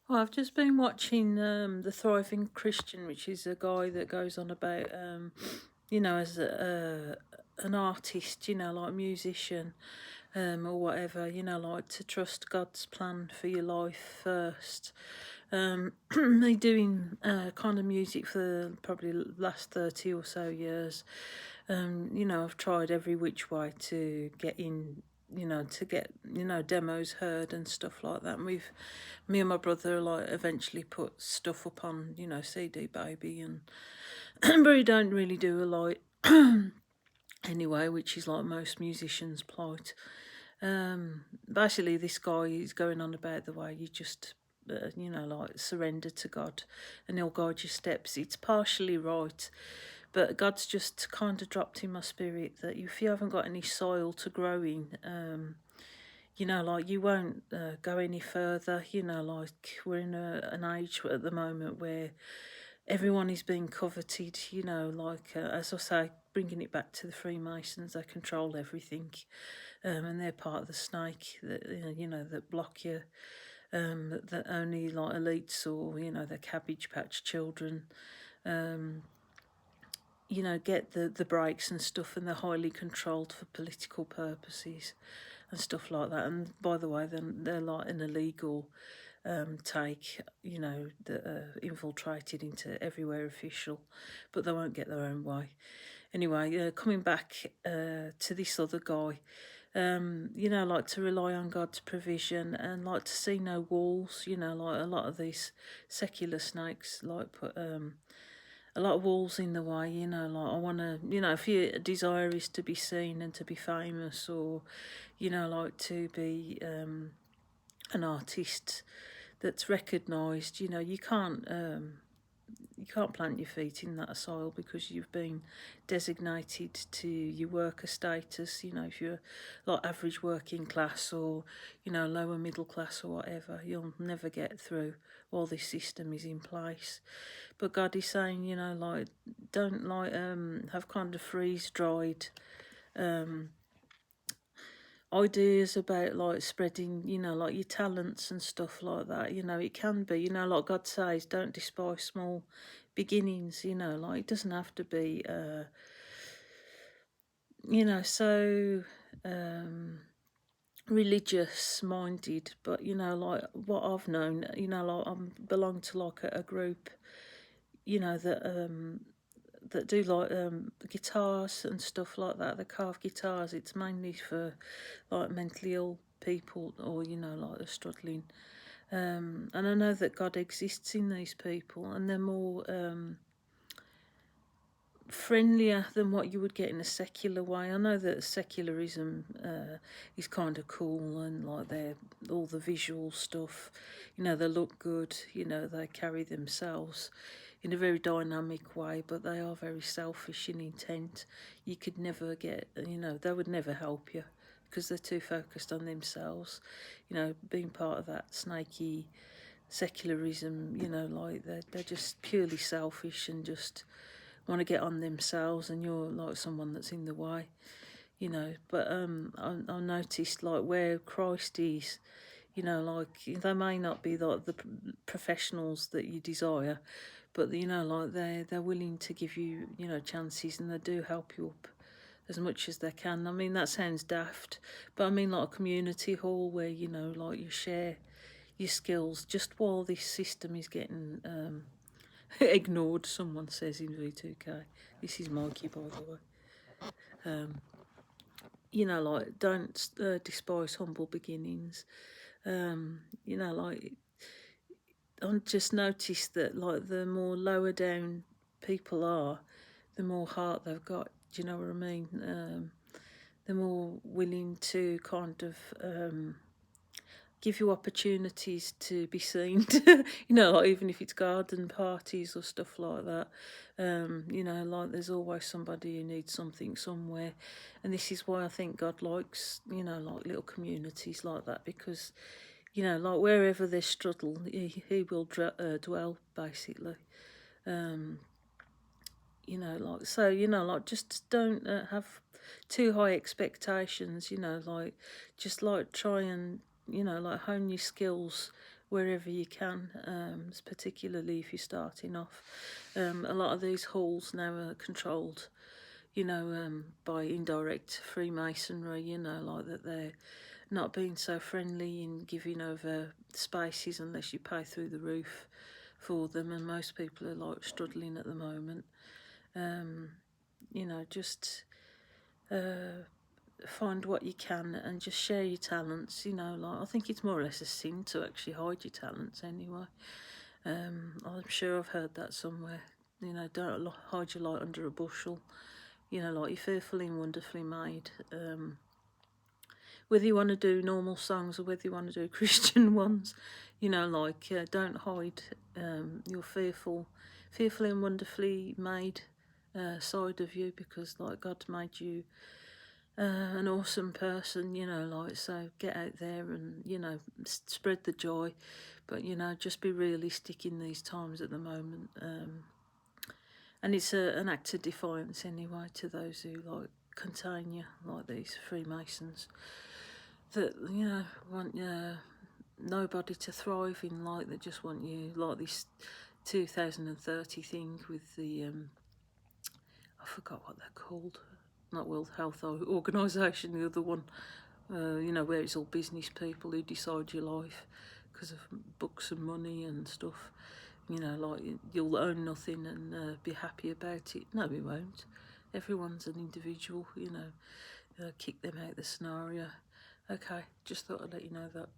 Well, I've just been watching The Thriving Christian, which is a guy that goes on about, as an artist, like a musician or whatever, like to trust God's plan for your life first. Me doing kind of music for probably the last 30 or so years. I've tried every which way to get in, to get, demos heard and stuff like that. And me and my brother, like, eventually put stuff up on, CD Baby, and but we don't really do a lot anyway, which is like most musicians' plight. Basically, this guy is going on about the way you just, like surrender to God, and He'll guide your steps. It's partially right, but God's just kind of dropped in my spirit that if you haven't got any soil to grow in, like you won't go any further. Like we're in an age at the moment where everyone is being coveted. Like as I say, bringing it back to the Freemasons, they control everything, and they're part of the snake that that block you. That only like elites or the Cabbage Patch children get the breaks and stuff, and they're highly controlled for political purposes and stuff like that. And by the way, then they're like an illegal take, that infiltrated into everywhere official, but they won't get their own way. Anyway, coming back to this other guy, like to rely on God's provision and like to see no walls, like a lot of these secular snakes like put a lot of walls in the way, like I want to, if your desire is to be seen and to be famous, or, like to be an artist that's recognised, you can't plant your feet in that soil because you've been designated to your worker status. If you're like average working class or, lower middle class or whatever, you'll never get through while this system is in place. But God is saying, like, don't like have kind of freeze dried ideas about like spreading, like your talents and stuff like that. It can be, like God says, don't despise small beginnings. Like it doesn't have to be, so religious minded. But like what I've known, like I belong to like a group, that do like guitars and stuff like that. They carve guitars. It's mainly for like mentally ill people, or like they're struggling. And I know that God exists in these people, and they're more friendlier than what you would get in a secular way. I know that secularism is kind of cool, and like they're all the visual stuff, they look good, they carry themselves in a very dynamic way, but they are very selfish in intent. You could never get, they would never help you because they're too focused on themselves. Being part of that snaky secularism, like they're just purely selfish and just want to get on themselves, and you're like someone that's in the way. But I noticed like where Christ is, like they may not be like the professionals that you desire, but like they're willing to give you chances, and they do help you up as much as they can. I mean, that sounds daft, but I mean like a community hall where like you share your skills just while this system is getting ignored. Someone says in V2K. This is Mikey, by the way. Like don't despise humble beginnings. Like I just noticed that like the more lower down people are, the more heart they've got. Do you know what I mean? The more willing to kind of give you opportunities to be seen. Like even if it's garden parties or stuff like that. Like there's always somebody who needs something somewhere, and this is why I think God likes like little communities like that, because like wherever there's struggle, he will dwell, basically. Like so, like just don't have too high expectations. Like just like try and like hone your skills wherever you can, particularly if you're starting off. A lot of these halls now are controlled, by indirect Freemasonry, like that they're not being so friendly in giving over spaces unless you pay through the roof for them, and most people are like struggling at the moment. Just find what you can and just share your talents. Like I think it's more or less a sin to actually hide your talents anyway. I'm sure I've heard that somewhere. Don't hide your light under a bushel. Like you're fearfully and wonderfully made. Whether you want to do normal songs or whether you want to do Christian ones, don't hide your fearfully and wonderfully made side of you, because like God made you an awesome person, so get out there and, spread the joy, but, just be realistic in these times at the moment. And it's an act of defiance anyway to those who, like, contain you, like these Freemasons, that, want nobody to thrive in, like, they just want you, like this 2030 thing with the, I forgot what they're called, not World Health Organisation, the other one, where it's all business people who decide your life because of books and money and stuff. Like you'll own nothing and be happy about it. No, we won't. Everyone's an individual, kick them out the scenario. Okay, just thought I'd let you know that.